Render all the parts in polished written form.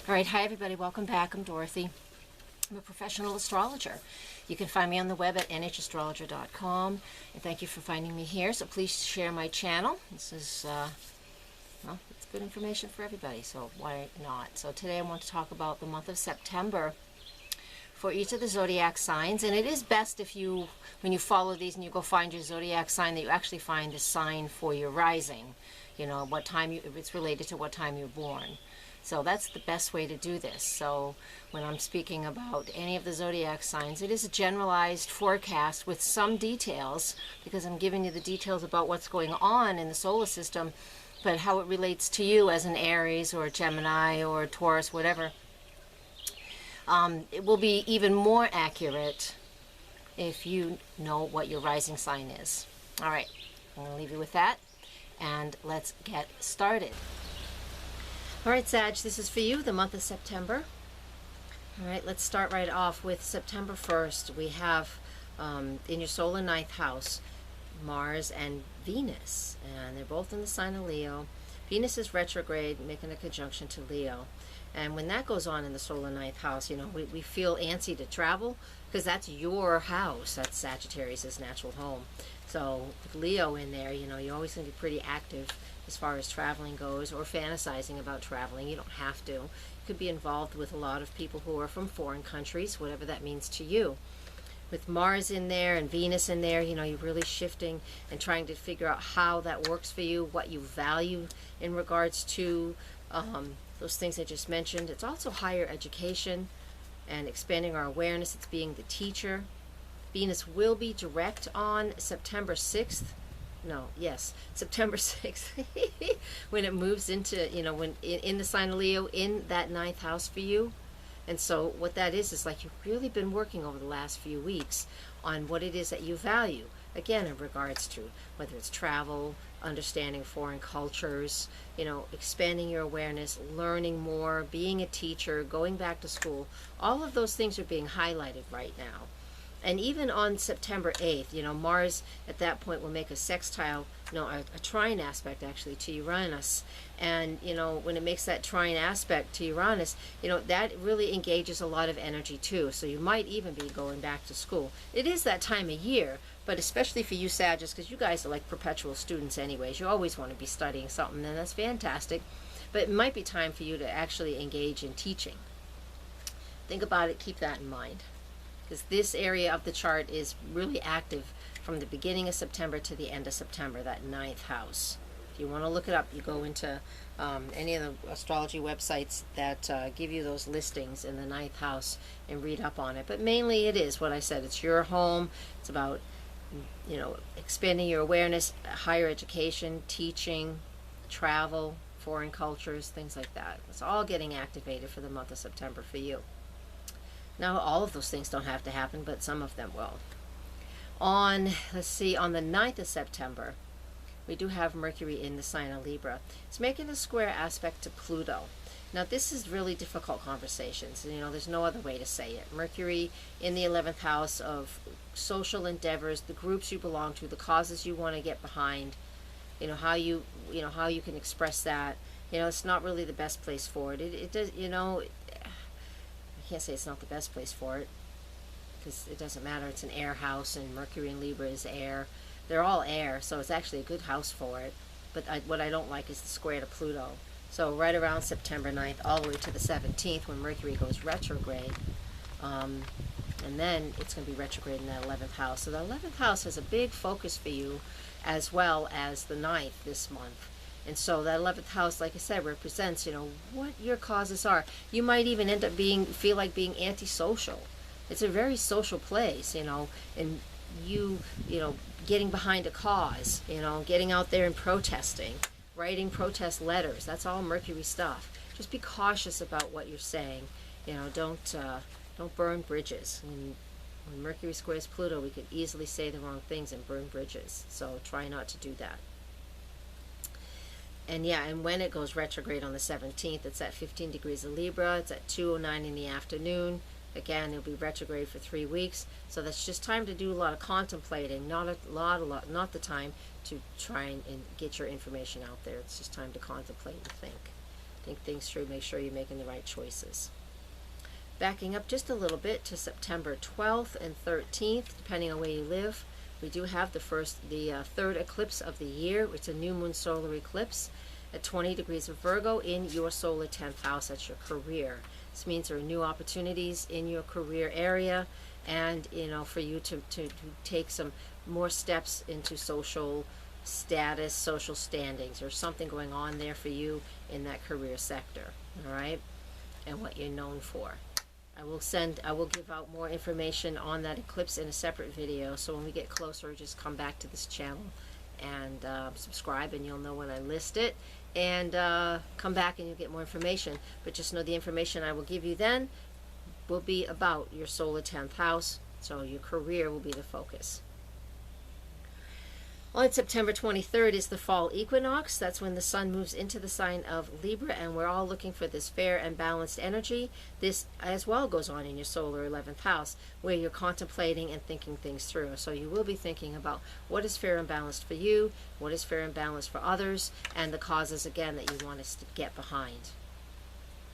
All right, hi everybody, welcome back. I'm Dorothy. I'm a professional astrologer. You can find me on the web at nhastrologer.com, and thank you for finding me here. So please share my channel. This is, well, it's good information for everybody, so why not? So today I want to talk about the month of September for each of the zodiac signs, and it is best if you, when you follow these and you go find your zodiac sign, that you actually find the sign for your rising. You know, what time it's related to what time you're born. So that's the best way to do this. So when I'm speaking about any of the zodiac signs, it is a generalized forecast with some details, because I'm giving you the details about what's going on in the solar system, but how it relates to you as an Aries or a Gemini or a Taurus, whatever. It will be even more accurate if you know what your rising sign is. All right, I'm going to leave you with that, and let's get started. All right, Sag, this is for you, the month of September. All right, let's start right off with September 1st. We have in your solar ninth house, Mars and Venus, and they're both in the sign of Leo. Venus is retrograde, making a conjunction to Leo. And when that goes on in the solar ninth house, you know, we feel antsy to travel because that's your house. That's Sagittarius' natural home. So with Leo in there, you know, you're always going to be pretty active as far as traveling goes, or fantasizing about traveling. You don't have to. You could be involved with a lot of people who are from foreign countries, whatever that means to you. With Mars in there and Venus in there, you know, you're really shifting and trying to figure out how that works for you, what you value in regards to those things I just mentioned. It's also higher education and expanding our awareness. It's being the teacher. Venus will be direct on September 6th. No, yes, September 6th, when it moves into, you know, when in the sign of Leo, in that ninth house for you. And so what that is like you've really been working over the last few weeks on what it is that you value. Again, in regards to whether it's travel, understanding foreign cultures, you know, expanding your awareness, learning more, being a teacher, going back to school. All of those things are being highlighted right now. And even on September 8th, you know, Mars at that point will make a sextile, no, a trine aspect actually to Uranus. And, you know, when it makes that trine aspect to Uranus, you know, that really engages a lot of energy too. So you might even be going back to school. It is that time of year, but especially for you Sagittarius, because you guys are like perpetual students anyways. You always want to be studying something, and that's fantastic. But it might be time for you to actually engage in teaching. Think about it, keep that in mind, because this area of the chart is really active from the beginning of September to the end of September, that ninth house. If you want to look it up, you go into any of the astrology websites that give you those listings in the ninth house and read up on it. But mainly it is what I said. It's your home. It's about, you know, expanding your awareness, higher education, teaching, travel, foreign cultures, things like that. It's all getting activated for the month of September for you. Now, all of those things don't have to happen, but some of them will. On, let's see, on the 9th of September, we do have Mercury in the sign of Libra. It's making a square aspect to Pluto. Now, this is really difficult conversations. You know, there's no other way to say it. Mercury in the 11th house of social endeavors, the groups you belong to, the causes you want to get behind, you know, how you can express that. You know, it's not really the best place for it. It does, you know, I can't say it's not the best place for it, because it doesn't matter. It's an air house, and Mercury and Libra is air. They're all air, so it's actually a good house for it. But what I don't like is the square to Pluto. So right around September 9th, all the way to the 17th, when Mercury goes retrograde, and then it's going to be retrograde in that 11th house. So the 11th house has a big focus for you, as well as the 9th this month. And so that 11th house, like I said, represents, you know, what your causes are. You might even end up feel like being antisocial. It's a very social place, you know, and you know, getting behind a cause, you know, getting out there and protesting, writing protest letters. That's all Mercury stuff. Just be cautious about what you're saying. You know, don't burn bridges. When Mercury squares Pluto, we could easily say the wrong things and burn bridges. So try not to do that. And yeah, and when it goes retrograde on the 17th, it's at 15 degrees of Libra. It's at 2:09 in the afternoon. Again, it'll be retrograde for 3 weeks. So that's just time to do a lot of contemplating, not the time to try and get your information out there. It's just time to contemplate and think. think things through, make sure you're making the right choices. Backing up just a little bit to September 12th and 13th, depending on where you live, we do have the third eclipse of the year. It's a new moon solar eclipse at 20 degrees of Virgo in your solar 10th house. That's your career. This means there are new opportunities in your career area, and for you to take some more steps into social status, social standings. There's something going on there for you in that career sector, all right, and what you're known for. I will give out more information on that eclipse in a separate video, so when we get closer, just come back to this channel and subscribe, and you'll know when I list it, and come back and you'll get more information. But just know the information I will give you then will be about your solar 10th house, so your career will be the focus. On September 23rd is the fall equinox. That's when the sun moves into the sign of Libra, and we're all looking for this fair and balanced energy. This as well goes on in your solar 11th house, where you're contemplating and thinking things through. So you will be thinking about what is fair and balanced for you, what is fair and balanced for others, and the causes, again, that you want us to get behind.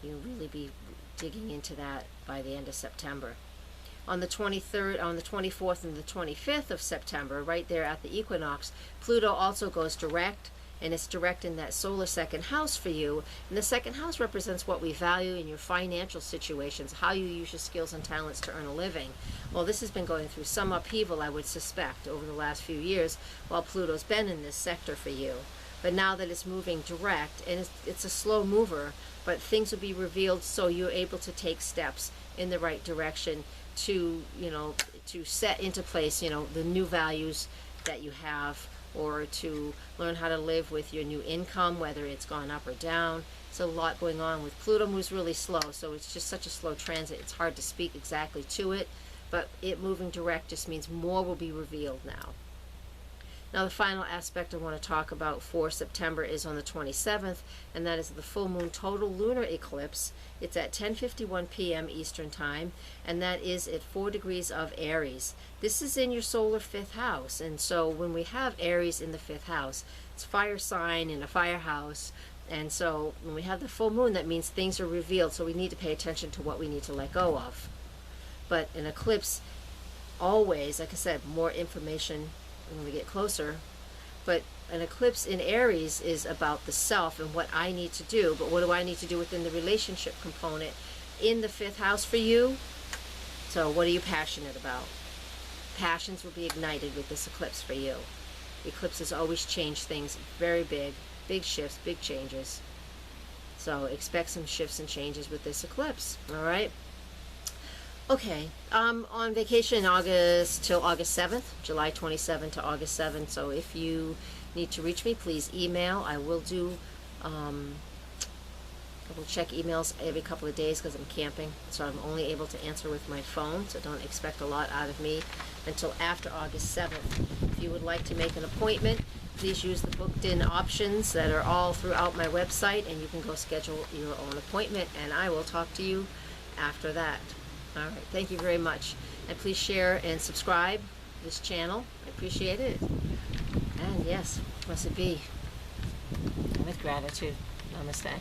You'll really be digging into that by the end of September. On the 23rd, on the 24th, and the 25th of September, right there at the equinox, Pluto also goes direct, and it's direct in that solar second house for you. And the second house represents what we value in your financial situations, how you use your skills and talents to earn a living. Well, this has been going through some upheaval, I would suspect, over the last few years while Pluto's been in this sector for you. But now that it's moving direct, and it's a slow mover, but things will be revealed, so you're able to take steps in the right direction to set into place the new values that you have, or to learn how to live with your new income, whether it's gone up or down. It's a lot going on. With Pluto moves really slow, so it's just such a slow transit, it's hard to speak exactly to it, but it moving direct just means more will be revealed now. Now, the final aspect I want to talk about for September is on the 27th, and that is the full moon total lunar eclipse. It's at 10:51 p.m. Eastern Time, and that is at 4 degrees of Aries. This is in your solar 5th house, and so when we have Aries in the 5th house, it's fire sign in a fire house, and so when we have the full moon, that means things are revealed, so we need to pay attention to what we need to let go of. But an eclipse, always, like I said, more information when we get closer. But an eclipse in Aries is about the self and what I need to do. But what do I need to do within the relationship component in the 5th house for you? So what are you passionate about? Passions will be ignited with this eclipse for you. Eclipses always change things very big shifts, big changes. So expect some shifts and changes with this eclipse, all right? Okay, I'm on vacation in August till August 7th, July 27 to August 7th. So if you need to reach me, please email. I will check emails every couple of days because I'm camping, so I'm only able to answer with my phone, so don't expect a lot out of me until after August 7th. If you would like to make an appointment, please use the booked in options that are all throughout my website, and you can go schedule your own appointment, and I will talk to you after that. All right, thank you very much. And please share and subscribe this channel. I appreciate it. And yes, must it be with gratitude. Namaste.